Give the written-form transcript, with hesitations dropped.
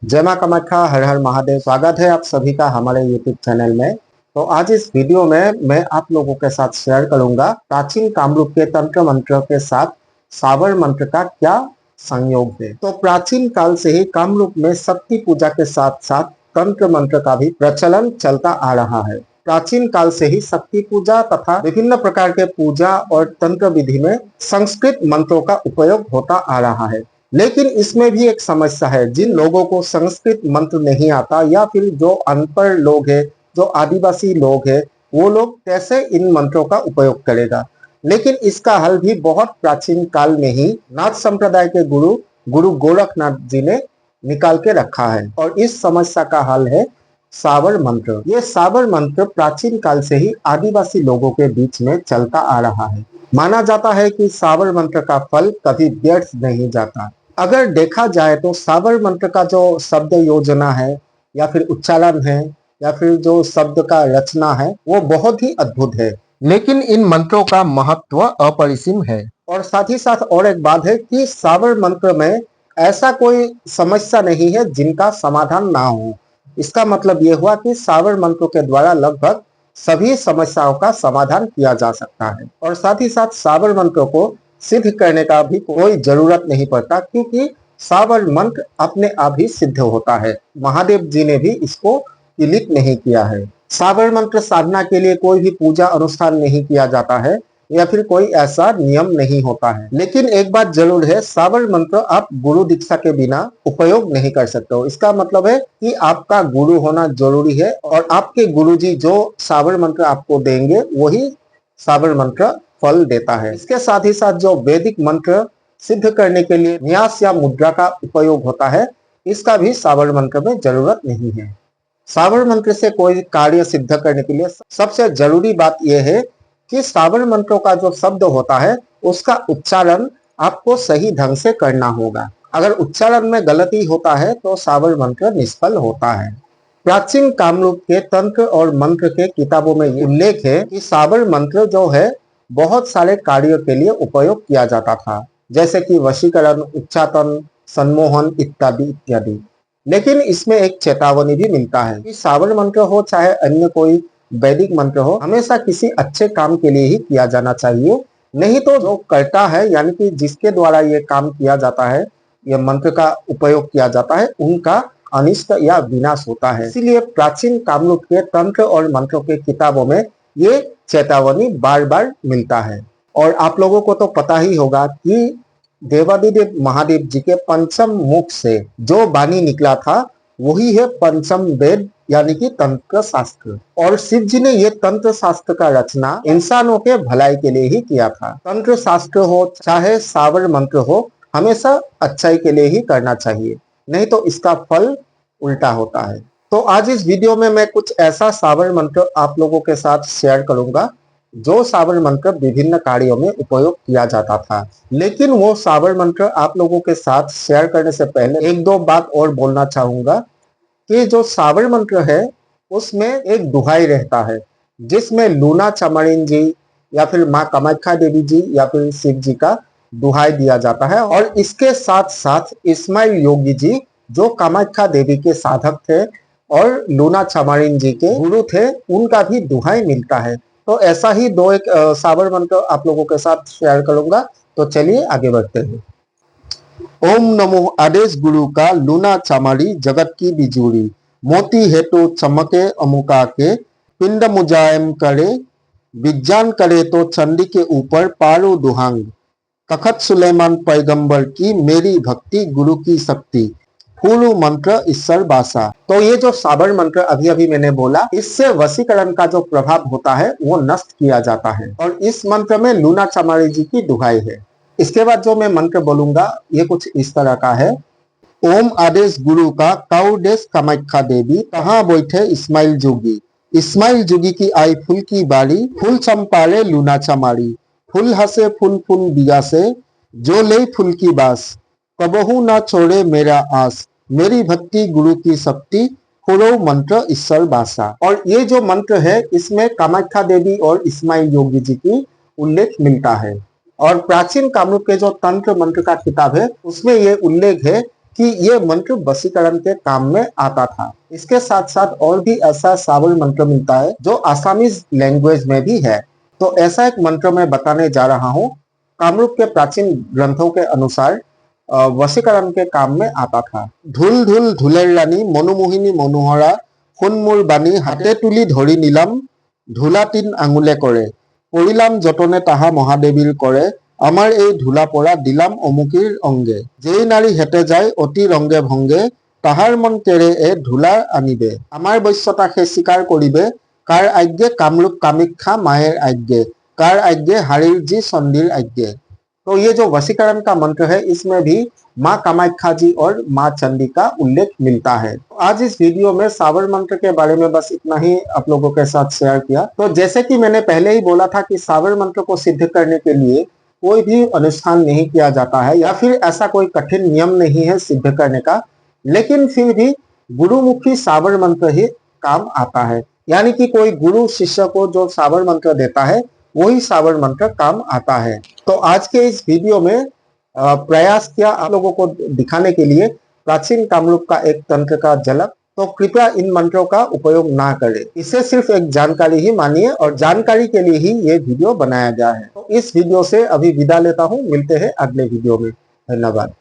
जय मां कामाख्या, हर हर महादेव। स्वागत है आप सभी का हमारे YouTube चैनल में। तो आज इस वीडियो में मैं आप लोगों के साथ शेयर करूंगा प्राचीन कामरूप के तंत्र मंत्र के साथ सावर मंत्र का क्या संयोग है। तो प्राचीन काल से ही कामरूप में शक्ति पूजा के साथ साथ तंत्र मंत्र का भी प्रचलन चलता आ रहा है। प्राचीन काल से ही शक्ति पूजा तथा विभिन्न प्रकार के पूजा और तंत्र विधि में संस्कृत मंत्रों का उपयोग होता आ रहा है। लेकिन इसमें भी एक समस्या है। जिन लोगों को संस्कृत मंत्र नहीं आता या फिर जो अनपढ़ लोग हैं, जो आदिवासी लोग हैं, वो लोग कैसे इन मंत्रों का उपयोग करेगा। लेकिन इसका हल भी बहुत प्राचीन काल में ही नाथ संप्रदाय के गुरु गुरु गोरखनाथ जी ने निकाल के रखा है और इस समस्या का हल है सावर मंत्र। ये सावर मंत्र प्राचीन काल से ही आदिवासी लोगों के बीच में चलता आ रहा है। माना जाता है कि सावर मंत्र का फल कभी व्यर्थ नहीं जाता। अगर देखा जाए तो सावर मंत्र का जो शब्द योजना है या फिर उच्चारण है या फिर जो शब्द का रचना है वो बहुत ही अद्भुत है। लेकिन इन मंत्रों का महत्व अपरिसीम है। और साथ ही साथ और एक बात है कि सावर मंत्र में ऐसा कोई समस्या नहीं है जिनका समाधान ना हो। इसका मतलब ये हुआ कि सावर मंत्रों के द्वारा लगभग सभी समस्याओं का समाधान किया जा सकता है। और साथ ही साथ सावर मंत्र को सिद्ध करने का भी कोई जरूरत नहीं पड़ता, क्योंकि सावर मंत्र अपने आप ही सिद्ध होता है। महादेव जी ने भी इसको विलिप नहीं किया है। सावर मंत्र साधना के लिए कोई भी पूजा अनुष्ठान नहीं किया जाता है या फिर कोई ऐसा नियम नहीं होता है। लेकिन एक बात जरूर है, सावर मंत्र आप गुरु दीक्षा के बिना उपयोग नहीं कर सकते हो। इसका मतलब है कि आपका गुरु होना जरूरी है और आपके गुरुजी जो सावर मंत्र आपको देंगे वही सावर मंत्र फल देता है। इसके साथ ही साथ जो वैदिक मंत्र सिद्ध करने के लिए न्यास या मुद्रा का उपयोग होता है, इसका भी सावर मंत्र में जरूरत नहीं है। सावर मंत्र से कोई कार्य सिद्ध करने के लिए सबसे जरूरी बात यह है कि सावर मंत्रों का जो शब्द होता है उसका उच्चारण आपको सही ढंग से करना होगा। अगर उच्चारण में गलती होता है तो सावर मंत्र निष्फल होता है। प्राचीन कामरूप के तंत्र और मंत्र के किताबों में उल्लेख है कि सावर मंत्र जो है बहुत सारे कार्यों के लिए उपयोग किया जाता था, जैसे कि वशीकरण, उच्चाटन, सम्मोहन इत्यादि इत्यादि। लेकिन इसमें एक चेतावनी भी मिलता है कि सावर मंत्र हो चाहे अन्य कोई वैदिक मंत्र हो, हमेशा किसी अच्छे काम के लिए ही किया जाना चाहिए। नहीं तो जो करता है यानी कि जिसके द्वारा ये काम किया जाता है, ये मंत्र का उपयोग किया जाता है, उनका अनिष्ट या विनाश होता है। इसीलिए प्राचीन कामरूप के तंत्र और मंत्रों के किताबों में ये चेतावनी बार बार मिलता है। और आप लोगों को तो पता ही होगा कि देवादिदेव महादेव जी के पंचम मुख से जो वाणी निकला था वही है पंचम वेद यानी कि तंत्र शास्त्र। और शिव जी ने ये तंत्र शास्त्र का रचना इंसानों के भलाई के लिए ही किया था। तंत्र शास्त्र हो चाहे सावर मंत्र हो, हमेशा अच्छाई के लिए ही करना चाहिए, नहीं तो इसका फल उल्टा होता है। तो आज इस वीडियो में मैं कुछ ऐसा सावर मंत्र आप लोगों के साथ शेयर करूंगा जो सावर मंत्र विभिन्न कार्यों में उपयोग किया जाता था। लेकिन वो सावर मंत्र आप लोगों के साथ शेयर करने से पहले एक दो बात और बोलना चाहूंगा कि जो सावर मंत्र है उसमें एक दुहाई रहता है जिसमें लूना चमारिन जी या फिर माँ कामाख्या देवी जी या फिर शिव जी का दुहाई दिया जाता है। और इसके साथ साथ इस्माइल योगी जी जो कामाख्या देवी के साधक थे और लूना चमारिन जी के गुरु थे, उनका भी दुहाई मिलता है। तो ऐसा ही दो एक सावर मंत्र आप लोगों के साथ शेयर करूंगा। तो चलिए आगे बढ़ते हैं। ओम नमो आदेश गुरु का लूना चामारी जगत की बिजूरी, मोती हेतु चमके अमुका के, पिंड मुजायम करे, विज्ञान करे तो चंडी के ऊपर पारो दुहांग, तखत सुलेमान पैगंबर की मेरी भक्ति गुरु की शक्ति, फूलू मंत्र ईश्वर बासा। तो ये जो सावर मंत्र अभी अभी मैंने बोला, इससे वशीकरण का जो प्रभाव होता है वो नष्ट किया जाता है। और इस मंत्र में लूना चमारी जी की दुहाई है। इसके बाद जो मैं मंत्र बोलूंगा ये कुछ इस तरह का है। ओम आदेश गुरु का काउडेश कामाख्या देवी, कहाँ बैठे इस्माइल जोगी, इस्माइल जोगी की आई फूल की बाड़ी, फूल चंपारे लूना चमारी, फूल हंसे फूल फूल बिया से, जो ले फूल की बास, कबहू ना छोड़े मेरा आस, मेरी भक्ति गुरु की शक्ति, फुरो मंत्र ईश्वर बासा। और ये जो मंत्र है इसमें कामाख्या देवी और इस्माइल योगी जी की उल्लेख मिलता है। और प्राचीन कामरूप के जो तंत्र मंत्र का किताब है उसमें ये उल्लेख है कि ये मंत्र वशीकरण के काम में आता था। इसके साथ साथ और भी ऐसा सावर मंत्र मिलता है जो आसामीज लैंग्वेज में भी है। तो ऐसा एक मंत्र मैं बताने जा रहा हूँ। कामरूप के प्राचीन ग्रंथों के अनुसार वशीकरण के काम में आता था। ढुल ढुल ढुलेर रानी मनुमोहिनी मनोहरा खुनमूर बानी हाथे तुली धरी नीलाम ঢোলা ৩ আঙুলে কৰে কৰিলাম যতনে তাহা মহাদেৱীৰ কৰে আমার এই ধূলা পরা দিলাম অমুকির অঙ্গে যেই নারী হেঁটে যায় অতি রঙ্গে ভঙ্গে তাহার মন কেড়ে এ ধূলা আনিবে আমার বশ্যতা সে স্বীকার করিবে কার আজ্ঞে কামরূপ কামাখ্যা মায়ের আজ্ঞে कार आज्ञे हरिर जी संदिर आज्ञे। तो ये जो वशीकरण का मंत्र है इसमें भी माँ कामाख्या जी और माँ चंडी का उल्लेख मिलता है। आज इस वीडियो में सावर मंत्र के बारे में बस इतना ही आप लोगों के साथ शेयर किया। तो जैसे कि मैंने पहले ही बोला था कि सावर मंत्र को सिद्ध करने के लिए कोई भी अनुष्ठान नहीं किया जाता है या फिर ऐसा कोई कठिन नियम नहीं है सिद्ध करने का, लेकिन फिर भी गुरुमुखी सावर मंत्र ही काम आता है। यानी कि कोई गुरु शिष्य को जो सावर मंत्र देता है वही सावर मंत्र काम आता है। तो आज के इस वीडियो में प्रयास किया आप लोगों को दिखाने के लिए प्राचीन कामरूप का एक तंत्र का झलक। तो कृपया इन मंत्रों का उपयोग ना करें, इसे सिर्फ एक जानकारी ही मानिए और जानकारी के लिए ही ये वीडियो बनाया गया है। तो इस वीडियो से अभी विदा लेता हूँ, मिलते हैं अगले वीडियो में। धन्यवाद।